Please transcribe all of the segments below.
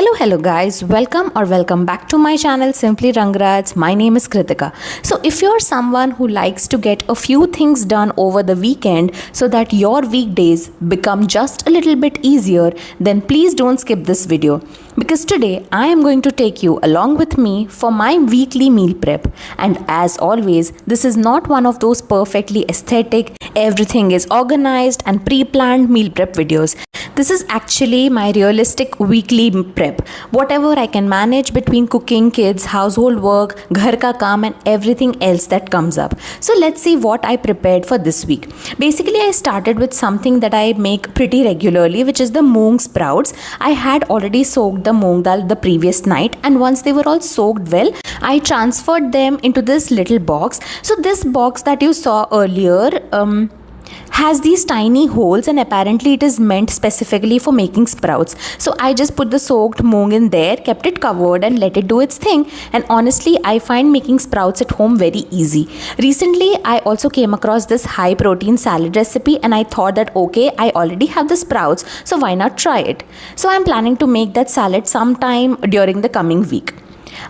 Hello guys, welcome back to my channel Simply Rangraj. My name is Kritika. So if you're someone who likes to get a few things done over the weekend so that your weekdays become just a little bit easier, then please don't skip this video, because today I am going to take you along with me for my weekly meal prep. And as always, this is not one of those perfectly aesthetic, everything is organized and pre-planned meal prep videos. This is actually my realistic weekly prep. Whatever I can manage between cooking, kids, household work, ghar ka kaam and everything else that comes up. So let's see what I prepared for this week. Basically, I started with something that I make pretty regularly, which is the moong sprouts. I had already soaked the moong dal the previous night, and once they were all soaked well, I transferred them into this little box. So this box that you saw earlier has these tiny holes, and apparently it is meant specifically for making sprouts. So I just put the soaked moong in there, kept it covered and let it do its thing. And honestly, I find making sprouts at home very easy. Recently, I also came across this high protein salad recipe, and I thought that okay, I already have the sprouts, so why not try it? So I'm planning to make that salad sometime during the coming week.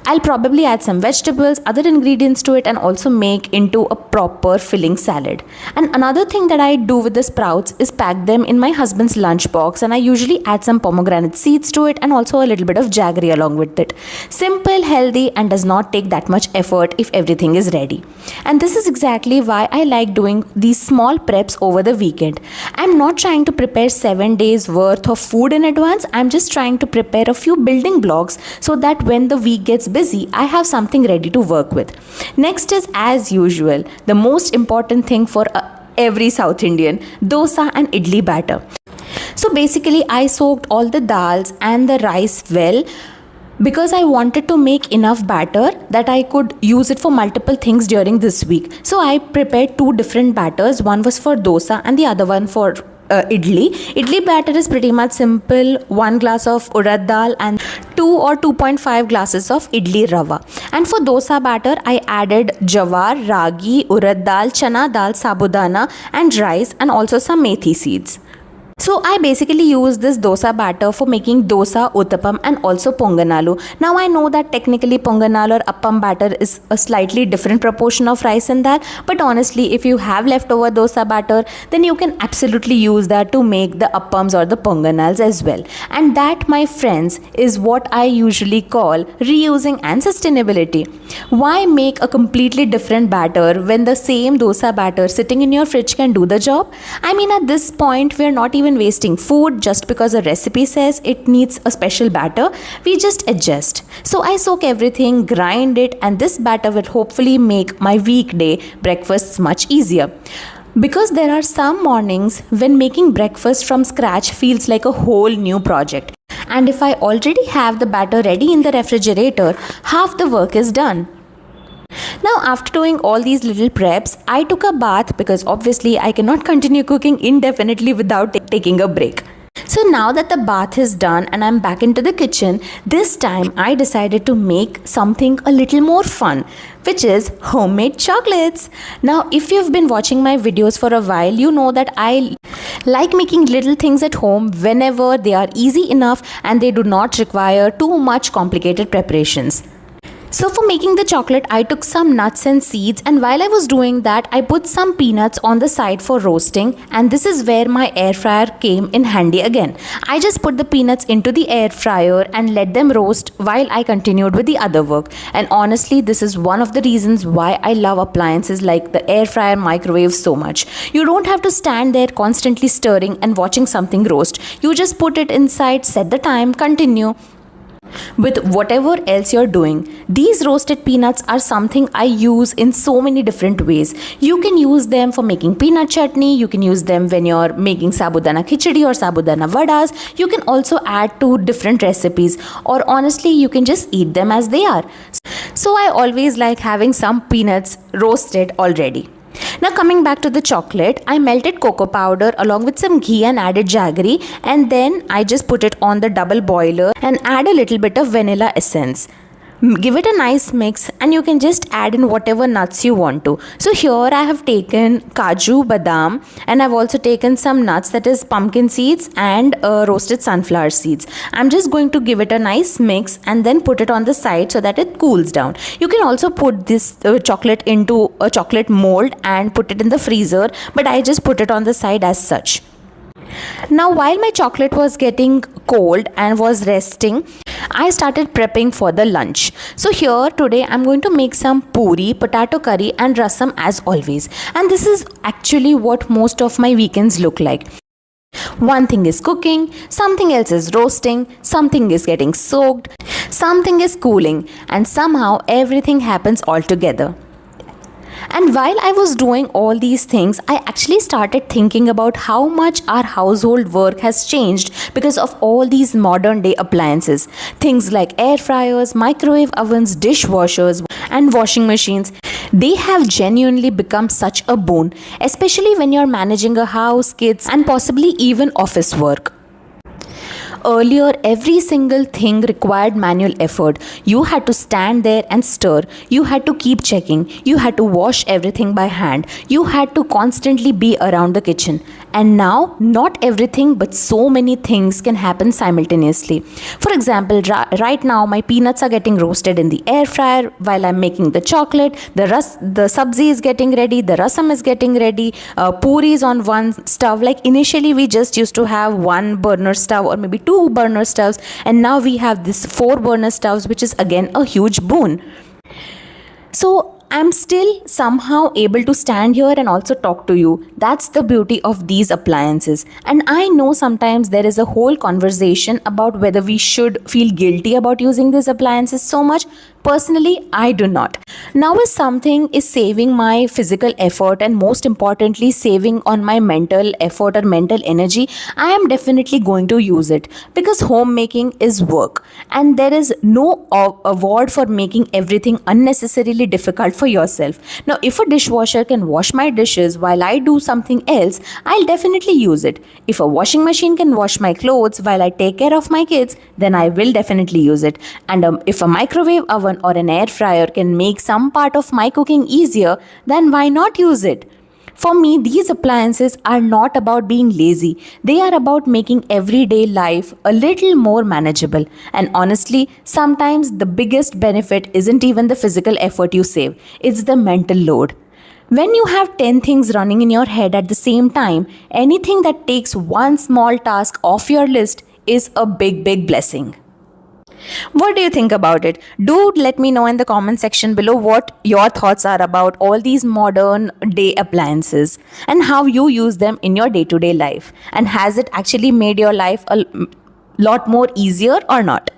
I'll probably add some vegetables, other ingredients to it, and also make into a proper filling salad. And another thing that I do with the sprouts is pack them in my husband's lunchbox, and I usually add some pomegranate seeds to it and also a little bit of jaggery along with it. Simple, healthy, and does not take that much effort if everything is ready. And this is exactly why I like doing these small preps over the weekend. I'm not trying to prepare 7 days worth of food in advance. I'm just trying to prepare a few building blocks so that when the week gets busy, I have something ready to work with. Next is, as usual, the most important thing for every South Indian: dosa and idli batter. So basically, I soaked all the dals and the rice well, because I wanted to make enough batter that I could use it for multiple things during this week. So I prepared two different batters. One was for dosa and the other one for idli. Idli batter is pretty much simple: 1 glass of urad dal and 2 or 2.5 glasses of idli rava. And for dosa batter, I added jawar, ragi, urad dal, chana dal, sabudana and rice, and also some methi seeds. So I basically use this dosa batter for making dosa, uttapam and also ponganalu. Now I know that technically ponganalu or appam batter is a slightly different proportion of rice and dal, but honestly, if you have leftover dosa batter, then you can absolutely use that to make the appams or the ponganals as well. And that, my friends, is what I usually call reusing and sustainability. Why make a completely different batter when the same dosa batter sitting in your fridge can do the job? I mean, at this point, we are not even wasting food just because a recipe says it needs a special batter. We just adjust. So I soak everything, grind it, and this batter will hopefully make my weekday breakfasts much easier. Because there are some mornings when making breakfast from scratch feels like a whole new project. And if I already have the batter ready in the refrigerator, half the work is done. Now, after doing all these little preps, I took a bath because obviously I cannot continue cooking indefinitely without taking a break. So now that the bath is done and I'm back into the kitchen, this time I decided to make something a little more fun, which is homemade chocolates. Now, if you've been watching my videos for a while, you know that I like making little things at home whenever they are easy enough and they do not require too much complicated preparations. So for making the chocolate, I took some nuts and seeds, and while I was doing that, I put some peanuts on the side for roasting, and this is where my air fryer came in handy again. I just put the peanuts into the air fryer and let them roast while I continued with the other work. And honestly, this is one of the reasons why I love appliances like the air fryer, microwave so much. You don't have to stand there constantly stirring and watching something roast. You just put it inside, set the time, continue with whatever else you're doing. These roasted peanuts are something I use in so many different ways. You can use them for making peanut chutney, you can use them when you're making sabudana khichdi or sabudana vadas. You can also add to different recipes, or honestly, you can just eat them as they are. So I always like having some peanuts roasted already. Now coming back to the chocolate, I melted cocoa powder along with some ghee and added jaggery, and then I just put it on the double boiler and add a little bit of vanilla essence. Give it a nice mix, and you can just add in whatever nuts you want to. So here I have taken kaju, badam, and I've also taken some nuts, that is pumpkin seeds and roasted sunflower seeds. I'm just going to give it a nice mix and then put it on the side so that it cools down. You can also put this chocolate into a chocolate mold and put it in the freezer, but I just put it on the side as such. Now, while my chocolate was getting cold and was resting, I started prepping for the lunch. So here today I'm going to make some puri, potato curry and rasam as always. And this is actually what most of my weekends look like. One thing is cooking, something else is roasting, something is getting soaked, something is cooling, and somehow everything happens all together. And while I was doing all these things, I actually started thinking about how much our household work has changed because of all these modern day appliances. Things like air fryers, microwave ovens, dishwashers, and washing machines. They have genuinely become such a boon, especially when you're managing a house, kids, and possibly even office work. Earlier, every single thing required manual effort. You had to stand there and stir. You had to keep checking. You had to wash everything by hand. You had to constantly be around the kitchen. And now, not everything but so many things can happen simultaneously. For example, right now my peanuts are getting roasted in the air fryer while I'm making the chocolate. The sabzi is getting ready. The rasam is getting ready. Puri is on one stove. Like initially we just used to have one burner stove or maybe two burner stoves, and now we have this 4 burner stoves, which is again a huge boon. So I'm still somehow able to stand here and also talk to you. That's the beauty of these appliances. And I know sometimes there is a whole conversation about whether we should feel guilty about using these appliances so much. Personally, I do not. Now, if something is saving my physical effort and most importantly saving on my mental effort or mental energy, I am definitely going to use it, because homemaking is work and there is no award for making everything unnecessarily difficult for yourself. Now, if a dishwasher can wash my dishes while I do something else, I'll definitely use it. If a washing machine can wash my clothes while I take care of my kids, then I will definitely use it. And if a microwave oven or an air fryer can make some part of my cooking easier, then why not use it? For me, these appliances are not about being lazy. They are about making everyday life a little more manageable. And honestly, sometimes the biggest benefit isn't even the physical effort you save, it's the mental load. When you have 10 things running in your head at the same time, anything that takes one small task off your list is a big blessing. What do you think about it? Do let me know in the comment section below what your thoughts are about all these modern day appliances and how you use them in your day-to-day life. And has it actually made your life a lot more easier or not?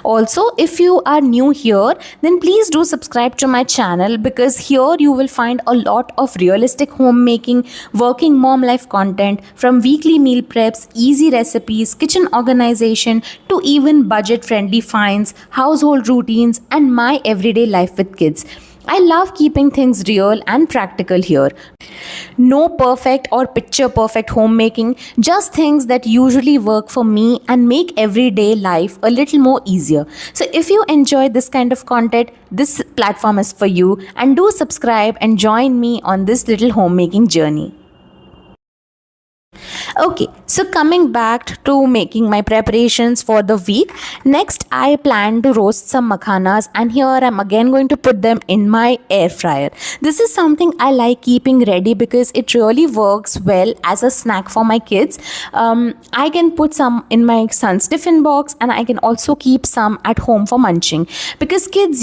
Also, if you are new here, then please do subscribe to my channel, because here you will find a lot of realistic homemaking, working mom life content, from weekly meal preps, easy recipes, kitchen organization, to even budget friendly finds, household routines, and my everyday life with kids. I love keeping things real and practical here. No perfect or picture perfect homemaking, just things that usually work for me and make everyday life a little more easier. So if you enjoy this kind of content, this platform is for you, and do subscribe and join me on this little homemaking journey. Okay, so coming back to making my preparations for the week, next I plan to roast some makhanas, and here I'm again going to put them in my air fryer. This is something I like keeping ready because it really works well as a snack for my kids. I can put some in my son's tiffin box, and I can also keep some at home for munching, because kids,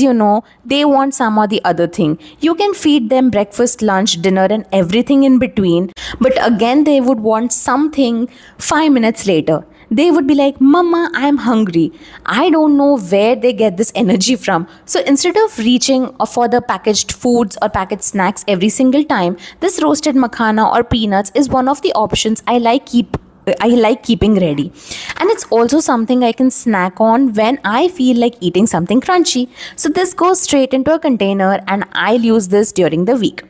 they want some or the other thing. You can feed them breakfast, lunch, dinner and everything in between, but again they would want something 5 minutes later. They would be like, Mama, I'm hungry. I don't know where they get this energy from. So instead of reaching for the packaged foods or packaged snacks every single time, this roasted makhana or peanuts is one of the options I like keeping ready. And it's also something I can snack on when I feel like eating something crunchy. So this goes straight into a container and I'll use this during the week.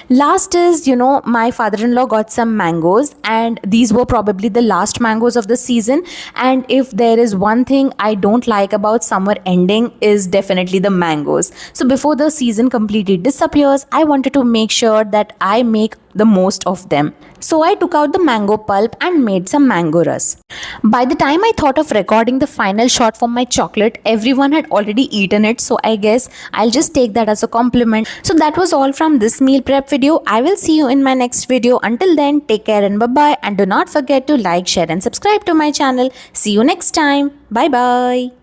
Last is, my father in law got some mangoes, and these were probably the last mangoes of the season. And if there is one thing I don't like about summer ending, is definitely the mangoes. So before the season completely disappears, I wanted to make sure that I make the most of them. So I took out the mango pulp and made some mango ras. By the time I thought of recording the final shot for my chocolate, everyone had already eaten it, so I guess I'll just take that as a compliment. So that was all from this meal prep video. I will see you in my next video. Until then, take care and bye-bye, and do not forget to like, share and subscribe to my channel. See you next time. Bye-bye.